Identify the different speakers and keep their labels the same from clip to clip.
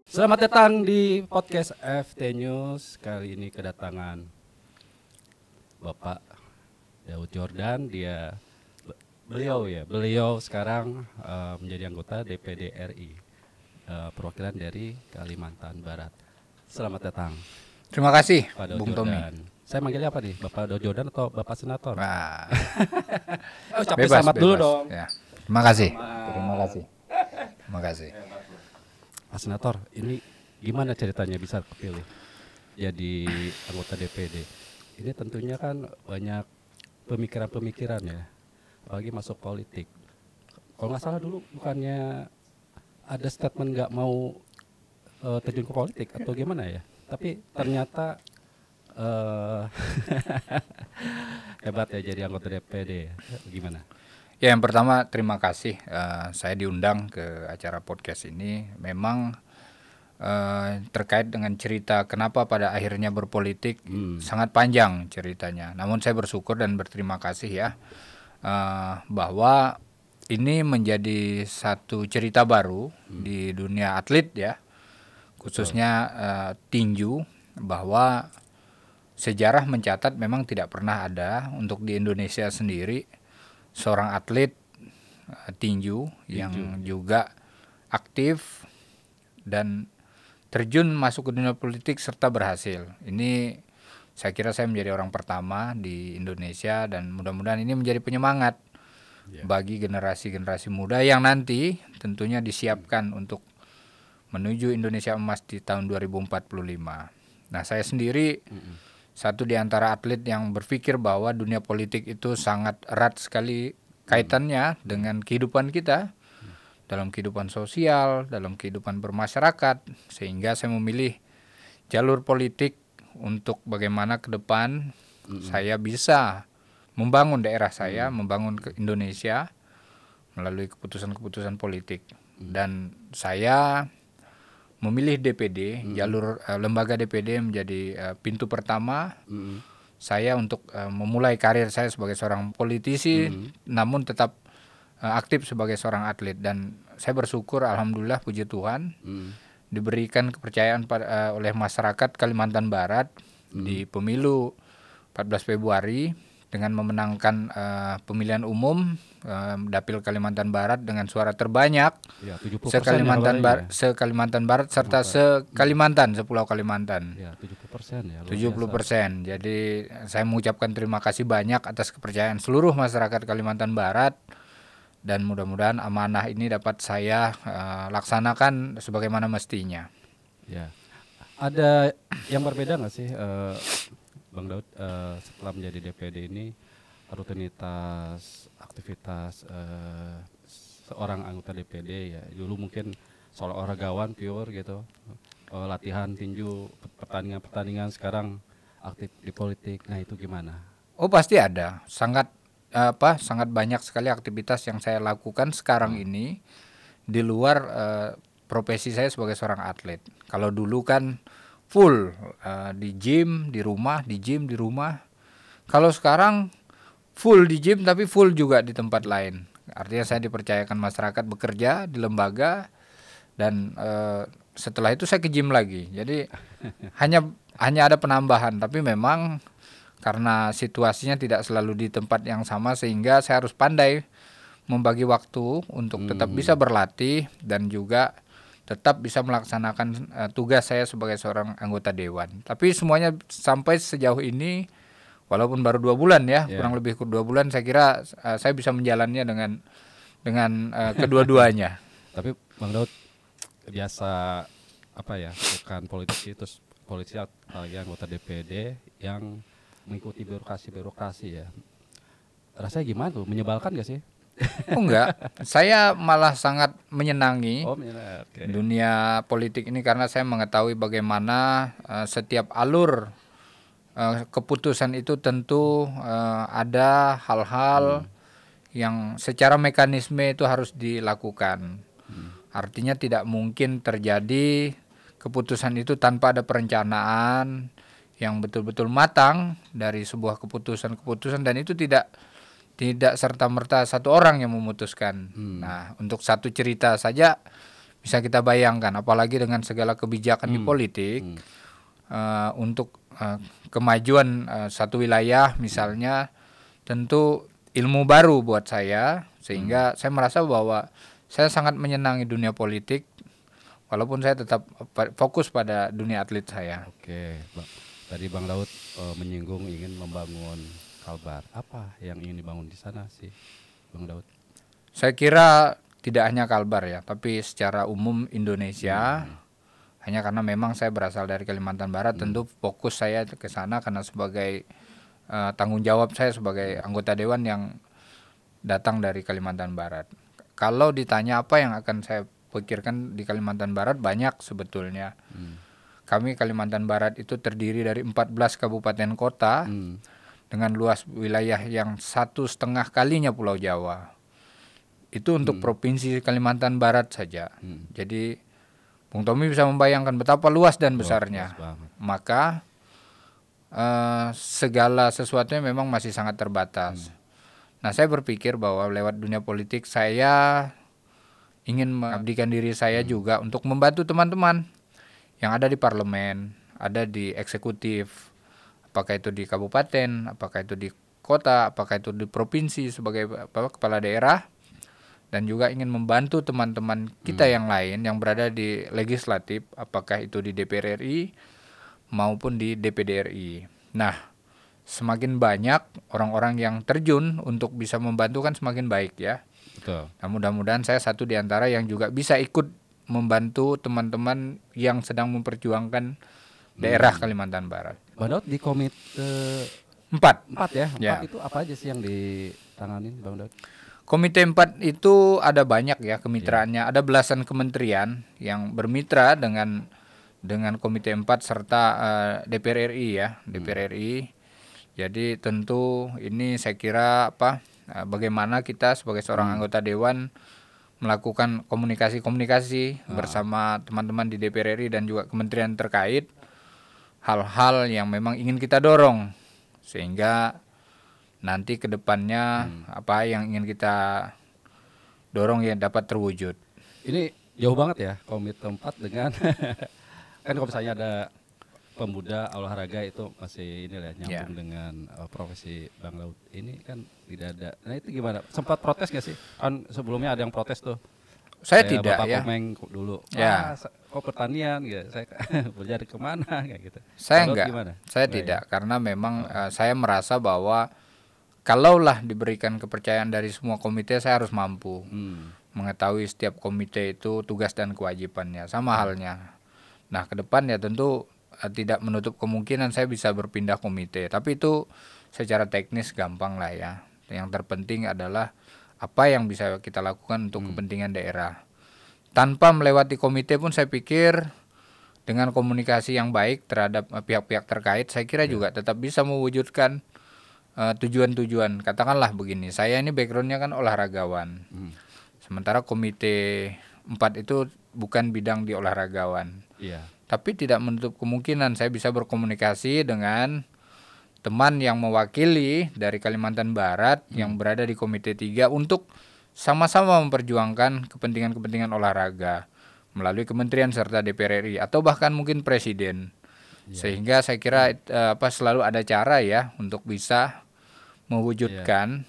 Speaker 1: Selamat datang di podcast FT News. Kali ini kedatangan Bapak Daud Jordan. Beliau sekarang menjadi anggota DPD RI, perwakilan dari Kalimantan Barat. Selamat datang.
Speaker 2: Terima kasih,
Speaker 1: Pak Daud
Speaker 2: Bung Tommy.
Speaker 1: Jordan. Saya manggilnya apa nih? Bapak Daud Jordan atau Bapak Senator?
Speaker 2: Nah,
Speaker 1: Ucapin selamat dulu dong.
Speaker 2: Ya. Terima kasih.
Speaker 1: Pak Senator, ini gimana ceritanya bisa kepilih jadi anggota DPD? Ini tentunya kan banyak pemikiran-pemikiran ya, apalagi masuk politik. Kalau nggak salah dulu bukannya ada statement nggak mau terjun ke politik atau gimana ya? Tapi ternyata hebat ya jadi anggota DPD. Gimana?
Speaker 2: Ya, yang pertama terima kasih saya diundang ke acara podcast ini. Memang terkait dengan cerita kenapa pada akhirnya berpolitik sangat panjang ceritanya. Namun saya bersyukur dan berterima kasih ya bahwa ini menjadi satu cerita baru di dunia atlet ya, khususnya tinju, bahwa sejarah mencatat memang tidak pernah ada untuk di Indonesia sendiri seorang atlet tinju yang juga aktif dan terjun masuk ke dunia politik serta berhasil. Ini saya kira saya menjadi orang pertama di Indonesia dan mudah-mudahan ini menjadi penyemangat bagi generasi-generasi muda yang nanti tentunya disiapkan untuk menuju Indonesia Emas di tahun 2045. Nah, saya sendiri satu di antara atlet yang berpikir bahwa dunia politik itu sangat erat sekali kaitannya dengan kehidupan kita, dalam kehidupan sosial, dalam kehidupan bermasyarakat, sehingga saya memilih jalur politik untuk bagaimana ke depan saya bisa membangun daerah saya, membangun ke Indonesia melalui keputusan-keputusan politik. Dan saya memilih DPD, jalur lembaga DPD menjadi pintu pertama saya untuk memulai karir saya sebagai seorang politisi, namun tetap aktif sebagai seorang atlet. Dan saya bersyukur, alhamdulillah, puji Tuhan, diberikan kepercayaan oleh masyarakat Kalimantan Barat di pemilu 14 Februari dengan memenangkan pemilihan umum Dapil Kalimantan Barat dengan suara terbanyak se-Kalimantan Barat serta se-Kalimantan, sepulau Kalimantan.
Speaker 1: Ya, 70% ya.
Speaker 2: 70%. Jadi saya mengucapkan terima kasih banyak atas kepercayaan seluruh masyarakat Kalimantan Barat dan mudah-mudahan amanah ini dapat saya laksanakan sebagaimana mestinya.
Speaker 1: Ya. Ada yang berbeda nggak sih, Bang Daud, setelah menjadi DPD ini, rutinitas aktivitas seorang anggota DPD ya? Dulu mungkin soal olahragawan pure gitu, latihan tinju, pertandingan, sekarang aktif di politik. Nah, itu gimana?
Speaker 2: Oh, pasti ada. Sangat banyak sekali aktivitas yang saya lakukan sekarang ini di luar profesi saya sebagai seorang atlet. Kalau dulu kan full di gym, di rumah, di gym, di rumah. Kalau sekarang full di gym tapi full juga di tempat lain. Artinya saya dipercayakan masyarakat bekerja di lembaga dan setelah itu saya ke gym lagi. Jadi hanya ada penambahan, tapi memang karena situasinya tidak selalu di tempat yang sama sehingga saya harus pandai membagi waktu untuk tetap bisa berlatih dan juga tetap bisa melaksanakan tugas saya sebagai seorang anggota dewan. Tapi semuanya sampai sejauh ini, walaupun baru 2 bulan ya, kurang lebih 2 bulan, saya kira saya bisa menjalannya dengan kedua-duanya.
Speaker 1: Tapi Bang Daud biasa bukan politisi, terus polisi anggota DPD yang mengikuti birokrasi ya. Rasanya gimana tuh? Menyebalkan gak sih?
Speaker 2: Oh enggak, saya malah sangat menyenangi
Speaker 1: Okay.
Speaker 2: dunia politik ini karena saya mengetahui bagaimana setiap alur keputusan itu tentu ada hal-hal yang secara mekanisme itu harus dilakukan. Artinya tidak mungkin terjadi keputusan itu tanpa ada perencanaan yang betul-betul matang dari sebuah keputusan dan itu tidak serta-merta satu orang yang memutuskan. Nah, untuk satu cerita saja bisa kita bayangkan, apalagi dengan segala kebijakan di politik untuk kemajuan satu wilayah misalnya, tentu ilmu baru buat saya, sehingga saya merasa bahwa saya sangat menyenangi dunia politik, walaupun saya tetap fokus pada dunia atlet saya.
Speaker 1: Oke, tadi Bang Daud menyinggung ingin membangun Kalbar. Apa yang ingin dibangun di sana sih, Bang Daud?
Speaker 2: Saya kira tidak hanya Kalbar ya, tapi secara umum Indonesia. Hanya karena memang saya berasal dari Kalimantan Barat, tentu fokus saya ke sana karena sebagai tanggung jawab saya sebagai anggota dewan yang datang dari Kalimantan Barat. Kalau ditanya apa yang akan saya pikirkan di Kalimantan Barat, banyak sebetulnya. Kami Kalimantan Barat itu terdiri dari 14 kabupaten kota dengan luas wilayah yang 1,5 kalinya Pulau Jawa. Itu untuk provinsi Kalimantan Barat saja. Jadi Bung Tommy bisa membayangkan betapa luas dan besarnya. Maka segala sesuatunya memang masih sangat terbatas. Nah, saya berpikir bahwa lewat dunia politik saya ingin mengabdikan diri saya juga untuk membantu teman-teman yang ada di parlemen, ada di eksekutif, apakah itu di kabupaten, apakah itu di kota, apakah itu di provinsi sebagai kepala daerah, dan juga ingin membantu teman-teman kita yang lain yang berada di legislatif, apakah itu di DPR RI maupun di DPD RI. Nah, semakin banyak orang-orang yang terjun untuk bisa membantu kan semakin baik ya.
Speaker 1: Betul.
Speaker 2: Nah, mudah-mudahan saya satu di antara yang juga bisa ikut membantu teman-teman yang sedang memperjuangkan daerah Kalimantan Barat.
Speaker 1: Bang Daud di komite
Speaker 2: 4
Speaker 1: ya? 4
Speaker 2: Ya.
Speaker 1: itu apa aja sih yang ditanganin, Bang Daud?
Speaker 2: Komite 4 itu ada banyak ya kemitraannya. Ada belasan kementerian yang bermitra dengan Komite 4 serta DPR RI ya, DPR RI. Jadi tentu ini saya kira bagaimana kita sebagai seorang anggota dewan melakukan komunikasi bersama teman-teman di DPR RI dan juga kementerian terkait, hal-hal yang memang ingin kita dorong sehingga nanti ke depannya apa yang ingin kita dorong yang dapat terwujud.
Speaker 1: Ini jauh banget ya komite 4 dengan kan kalau misalnya ada pemuda olahraga itu masih ini lah nyambung dengan profesi Bang Daud. Ini kan tidak ada. Nah itu gimana? Sempat protes nggak sih? Kan sebelumnya ada yang protes tuh.
Speaker 2: Saya
Speaker 1: kayak
Speaker 2: tidak
Speaker 1: Bapak
Speaker 2: ya.
Speaker 1: Komeng dulu.
Speaker 2: Ya.
Speaker 1: Kok pertanian gitu. Saya berjari kemana kayak gitu.
Speaker 2: Saya
Speaker 1: Bang Daud
Speaker 2: enggak.
Speaker 1: gimana?
Speaker 2: Saya tidak karena memang saya merasa bahwa kalaulah diberikan kepercayaan dari semua komite, saya harus mampu mengetahui setiap komite itu tugas dan kewajibannya. Sama halnya. Nah, ke depan ya tentu tidak menutup kemungkinan saya bisa berpindah komite. Tapi itu secara teknis gampang lah ya. Yang terpenting adalah apa yang bisa kita lakukan untuk kepentingan daerah. Tanpa melewati komite pun saya pikir dengan komunikasi yang baik terhadap pihak-pihak terkait, saya kira juga tetap bisa mewujudkan tujuan-tujuan. Katakanlah begini, saya ini backgroundnya kan olahragawan. Sementara komite 4 itu bukan bidang di olahragawan.
Speaker 1: Iya.
Speaker 2: Tapi tidak menutup kemungkinan saya bisa berkomunikasi dengan teman yang mewakili dari Kalimantan Barat yang berada di komite 3 untuk sama-sama memperjuangkan kepentingan-kepentingan olahraga melalui kementerian serta DPR RI atau bahkan mungkin presiden. Sehingga saya kira selalu ada cara ya untuk bisa mewujudkan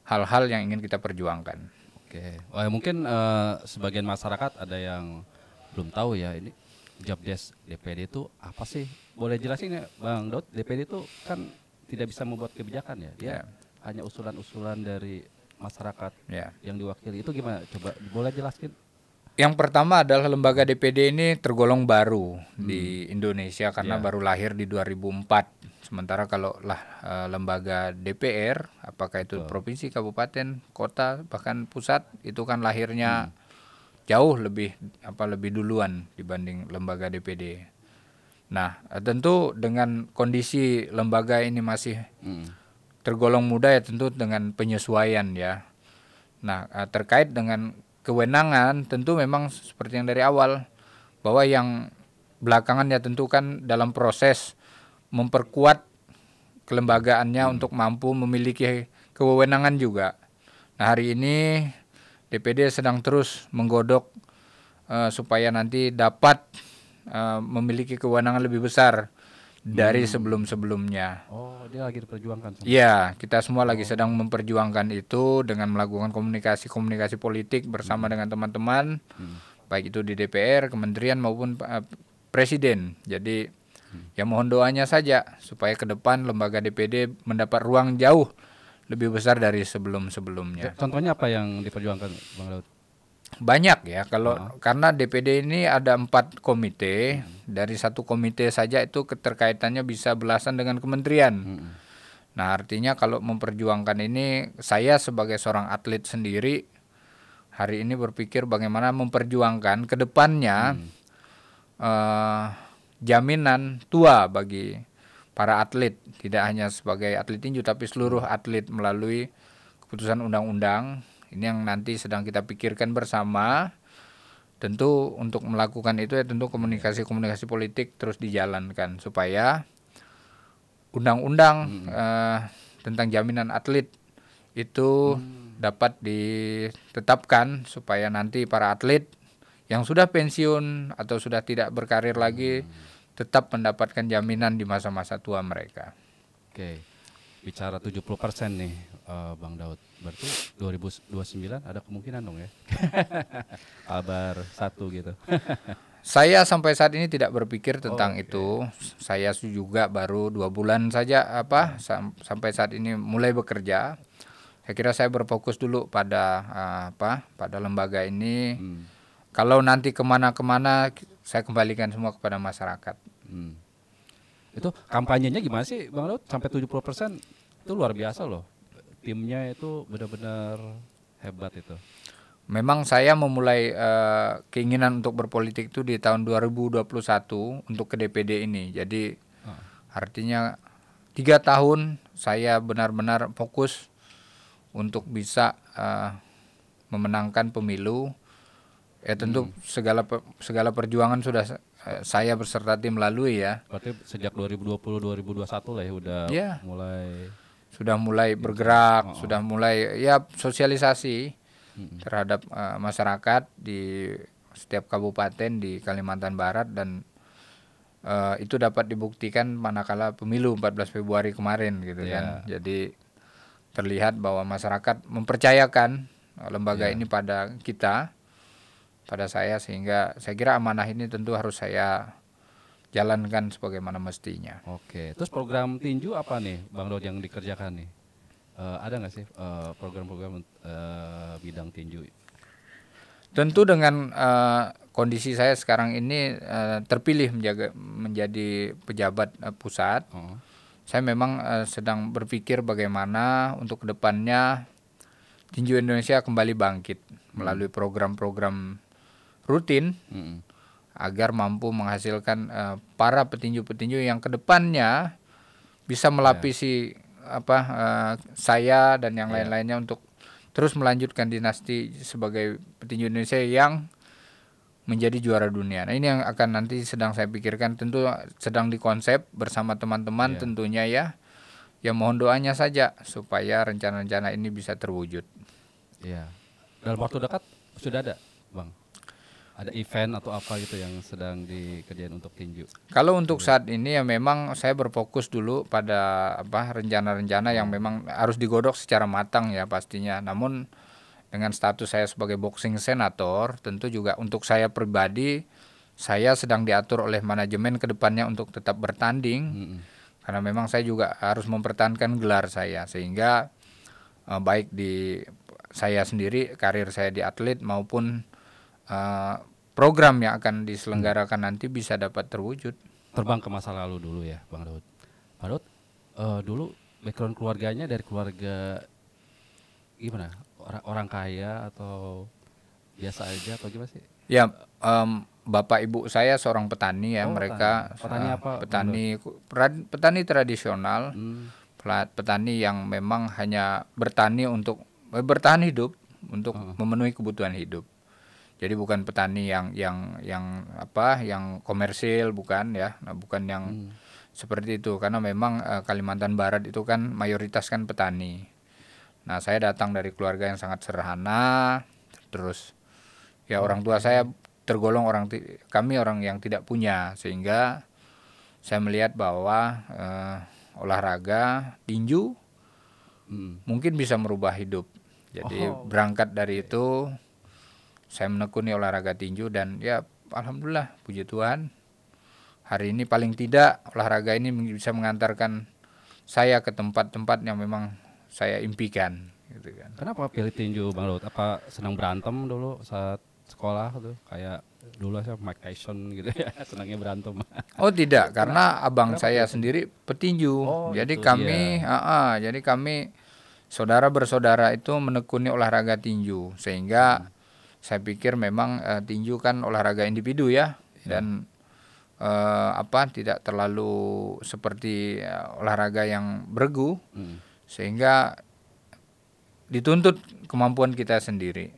Speaker 2: hal-hal yang ingin kita perjuangkan.
Speaker 1: Oke. Wah, mungkin sebagian masyarakat ada yang belum tahu ya ini job desk DPD itu apa sih? Boleh jelasin ya Bang Daud? DPD itu kan tidak bisa membuat kebijakan ya. Dia hanya usulan-usulan dari masyarakat yang diwakili. Itu gimana? Coba boleh jelaskan?
Speaker 2: Yang pertama adalah lembaga DPD ini tergolong baru di Indonesia karena baru lahir di 2004. Sementara kalau lembaga DPR, apakah itu provinsi, kabupaten, kota, bahkan pusat, itu kan lahirnya jauh lebih duluan dibanding lembaga DPD. Nah, tentu dengan kondisi lembaga ini masih tergolong muda ya tentu dengan penyesuaian ya. Nah, terkait dengan kewenangan tentu memang seperti yang dari awal bahwa yang belakangan ya tentu kan dalam proses memperkuat kelembagaannya untuk mampu memiliki kewenangan juga. Nah, hari ini DPD sedang terus menggodok supaya nanti dapat memiliki kewenangan lebih besar dari sebelum-sebelumnya.
Speaker 1: Oh, dia lagi diperjuangkan sama.
Speaker 2: Iya, kita semua lagi sedang memperjuangkan itu dengan melakukan komunikasi politik bersama dengan teman-teman, baik itu di DPR, kementerian maupun presiden. Jadi ya mohon doanya saja supaya ke depan lembaga DPD mendapat ruang jauh lebih besar dari sebelum-sebelumnya.
Speaker 1: Contohnya apa yang diperjuangkan, Bang Daud?
Speaker 2: Banyak ya, karena DPD ini ada 4 komite, dari satu komite saja itu keterkaitannya bisa belasan dengan kementerian. Nah artinya kalau memperjuangkan ini, saya sebagai seorang atlet sendiri hari ini berpikir bagaimana memperjuangkan ke depannya jaminan tua bagi para atlet, tidak hanya sebagai atlet tinju tapi seluruh atlet melalui keputusan undang-undang. Ini yang nanti sedang kita pikirkan bersama. Tentu untuk melakukan itu ya tentu komunikasi politik terus dijalankan supaya undang-undang tentang jaminan atlet itu dapat ditetapkan supaya nanti para atlet yang sudah pensiun atau sudah tidak berkarir lagi tetap mendapatkan jaminan di masa-masa tua mereka.
Speaker 1: Oke. Bicara 70% nih, Bang Daud. Berarti 2029 ada kemungkinan dong ya? Kabar satu gitu.
Speaker 2: Saya sampai saat ini tidak berpikir tentang itu. Saya juga baru 2 bulan saja sampai saat ini mulai bekerja. Saya kira saya berfokus dulu pada pada lembaga ini. Kalau nanti kemana-kemana saya kembalikan semua kepada masyarakat.
Speaker 1: Itu kampanyenya gimana sih, Bang Daud? Sampai 70% itu luar biasa loh. Timnya itu benar-benar hebat itu.
Speaker 2: Memang saya memulai keinginan untuk berpolitik itu di tahun 2021 untuk ke DPD ini. Jadi artinya 3 tahun saya benar-benar fokus untuk bisa memenangkan pemilu. Ya tentu segala perjuangan sudah saya beserta tim lalui ya.
Speaker 1: Berarti sejak 2020-2021 lah ya sudah mulai
Speaker 2: bergerak, sudah mulai ya sosialisasi terhadap masyarakat di setiap kabupaten di Kalimantan Barat dan itu dapat dibuktikan manakala pemilu 14 Februari kemarin gitu kan. Jadi terlihat bahwa masyarakat mempercayakan lembaga ini pada kita, pada saya, sehingga saya kira amanah ini tentu harus saya jalankan sebagaimana mestinya.
Speaker 1: Oke, terus program tinju apa nih, Bang Daud yang dikerjakan nih? Ada nggak sih program-program bidang tinju?
Speaker 2: Tentu dengan kondisi saya sekarang ini terpilih menjadi pejabat pusat, saya memang sedang berpikir bagaimana untuk kedepannya tinju Indonesia kembali bangkit melalui program-program rutin agar mampu menghasilkan para petinju-petinju yang kedepannya bisa melapisi saya dan yang lain-lainnya untuk terus melanjutkan dinasti sebagai petinju Indonesia yang menjadi juara dunia. Nah ini yang akan nanti sedang saya pikirkan, tentu sedang dikonsep bersama teman-teman tentunya ya. Ya mohon doanya saja supaya rencana-rencana ini bisa terwujud.
Speaker 1: Iya. Dalam waktu dekat sudah ada, Bang? Ada event atau apa gitu yang sedang dikerjain untuk tinju?
Speaker 2: Kalau untuk saat ini ya memang saya berfokus dulu pada rencana-rencana yang memang harus digodok secara matang ya pastinya. Namun dengan status saya sebagai boxing senator, tentu juga untuk saya pribadi saya sedang diatur oleh manajemen ke depannya untuk tetap bertanding. Karena memang saya juga harus mempertahankan gelar saya, sehingga baik di saya sendiri, karir saya di atlet maupun program yang akan diselenggarakan nanti bisa dapat terwujud.
Speaker 1: Terbang ke masa lalu dulu ya, Bang Daud. Bang Daud, dulu background keluarganya dari keluarga gimana? Orang kaya atau biasa aja atau gimana sih?
Speaker 2: Ya, bapak ibu saya seorang petani ya, mereka
Speaker 1: petani apa?
Speaker 2: Petani tradisional, petani yang memang hanya bertani untuk bertahan hidup, untuk memenuhi kebutuhan hidup. Jadi bukan petani yang komersil, bukan ya, bukan yang seperti itu, karena memang Kalimantan Barat itu kan mayoritas kan petani. Nah saya datang dari keluarga yang sangat sederhana, terus. Ya orang tua saya tergolong kami orang yang tidak punya, sehingga saya melihat bahwa olahraga tinju mungkin bisa merubah hidup. Jadi berangkat dari itu saya menekuni olahraga tinju, dan ya alhamdulillah, puji Tuhan, hari ini paling tidak olahraga ini bisa mengantarkan saya ke tempat-tempat yang memang saya impikan gitu kan.
Speaker 1: Kenapa pilih tinju Bang Daud? Apa senang berantem dulu saat sekolah tuh? Kayak dulu saya Mike Tyson gitu ya, senangnya berantem.
Speaker 2: Oh tidak, karena abang saya sendiri petinju. Jadi kami saudara bersaudara itu menekuni olahraga tinju, sehingga saya pikir memang tinju kan olahraga individu ya, dan tidak terlalu seperti olahraga yang bergu, sehingga dituntut kemampuan kita sendiri.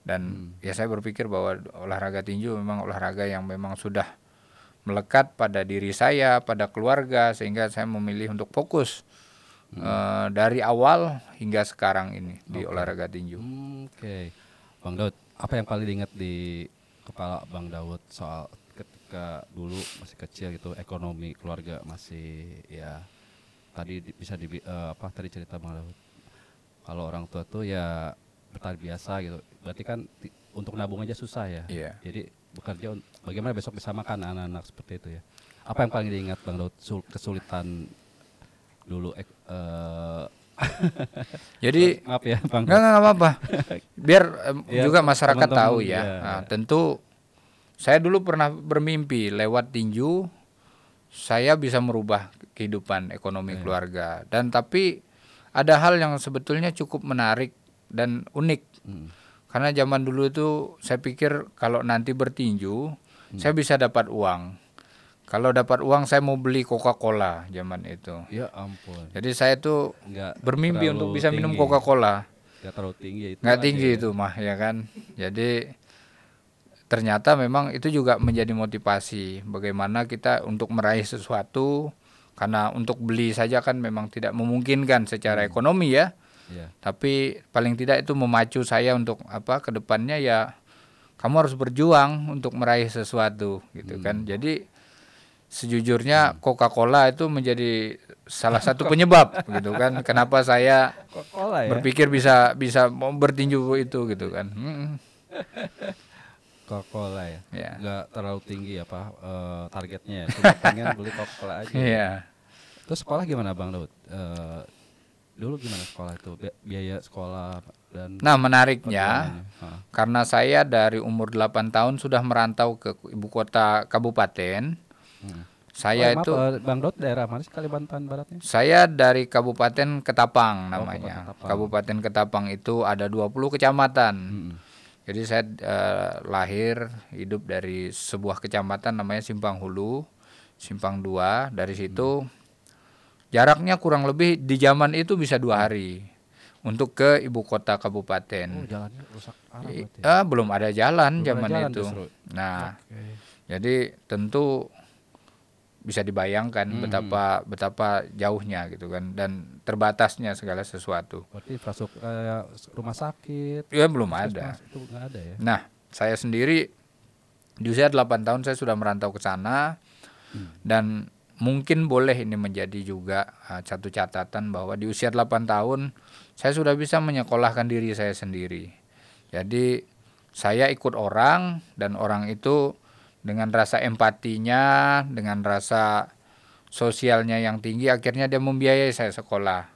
Speaker 2: Dan ya saya berpikir bahwa olahraga tinju memang olahraga yang memang sudah melekat pada diri saya, pada keluarga, sehingga saya memilih untuk fokus dari awal hingga sekarang ini di olahraga tinju.
Speaker 1: Oke. Bang Daud, apa yang paling diingat di kepala Bang Daud soal ketika dulu masih kecil gitu, ekonomi keluarga masih ya tadi tadi cerita Bang Daud, kalau orang tua tuh ya bertahan biasa gitu, berarti kan untuk nabung aja susah ya. Jadi bekerja bagaimana besok bisa makan anak-anak seperti itu ya. Apa yang paling diingat Bang Daud kesulitan dulu?
Speaker 2: Jadi
Speaker 1: maaf ya Bang.
Speaker 2: Nggak apa-apa. Biar juga masyarakat tahu ya. Nah, tentu saya dulu pernah bermimpi lewat tinju saya bisa merubah kehidupan ekonomi keluarga. Dan tapi ada hal yang sebetulnya cukup menarik dan unik. Karena zaman dulu itu saya pikir kalau nanti bertinju saya bisa dapat uang. Kalau dapat uang saya mau beli Coca-Cola zaman itu.
Speaker 1: Ya ampun.
Speaker 2: Jadi saya tuh bermimpi untuk bisa minum Coca-Cola.
Speaker 1: Nggak terlalu tinggi itu.
Speaker 2: Nggak tinggi itu mah ya kan. Jadi ternyata memang itu juga menjadi motivasi bagaimana kita untuk meraih sesuatu. Karena untuk beli saja kan memang tidak memungkinkan secara ekonomi ya. Tapi paling tidak itu memacu saya untuk ke depannya ya kamu harus berjuang untuk meraih sesuatu gitu kan. Jadi sejujurnya Coca-Cola itu menjadi salah satu penyebab gitu kan kenapa saya berpikir bisa mau bertinju itu gitu kan.
Speaker 1: Coca-Cola ya. Nggak terlalu tinggi targetnya ya. Cuma pengen beli Coca-Cola aja. Terus sekolah gimana Bang Daud? Dulu gimana sekolah itu, biaya sekolah dan
Speaker 2: menariknya karena saya dari umur 8 tahun sudah merantau ke ibu kota kabupaten. Saya itu
Speaker 1: Bang Daud daerah mana sih Kalimantan Baratnya?
Speaker 2: Saya dari Kabupaten Ketapang namanya. Kabupaten Ketapang itu ada 20 kecamatan. Jadi saya lahir hidup dari sebuah kecamatan namanya Simpang Hulu, Simpang 2. Dari situ jaraknya kurang lebih di zaman itu bisa 2 hari untuk ke ibu kota kabupaten.
Speaker 1: Jalannya rusak parah.
Speaker 2: Belum ada jalan zaman itu. Justru. Nah, jadi tentu bisa dibayangkan betapa jauhnya gitu kan, dan terbatasnya segala sesuatu.
Speaker 1: Berarti infrastruktur rumah sakit
Speaker 2: ya belum ada.
Speaker 1: Itu nggak ada ya.
Speaker 2: Nah, saya sendiri di usia 8 tahun saya sudah merantau ke sana. Dan mungkin boleh ini menjadi juga satu catatan bahwa di usia 8 tahun saya sudah bisa menyekolahkan diri saya sendiri. Jadi saya ikut orang, dan orang itu dengan rasa empatinya, dengan rasa sosialnya yang tinggi, akhirnya dia membiayai saya sekolah.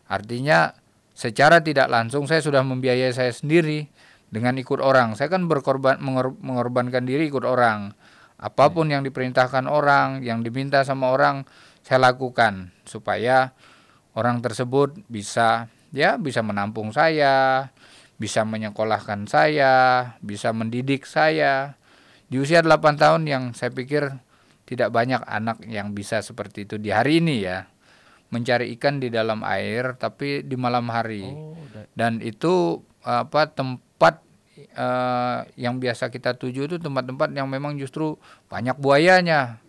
Speaker 2: Artinya secara tidak langsung saya sudah membiayai saya sendiri dengan ikut orang. Saya kan mengorbankan diri ikut orang. Apapun yang diperintahkan orang, yang diminta sama orang, saya lakukan supaya orang tersebut bisa menampung saya, bisa menyekolahkan saya, bisa mendidik saya. Di usia 8 tahun yang saya pikir tidak banyak anak yang bisa seperti itu di hari ini ya. Mencari ikan di dalam air tapi di malam hari. Dan itu tempat yang biasa kita tuju itu tempat-tempat yang memang justru banyak buayanya.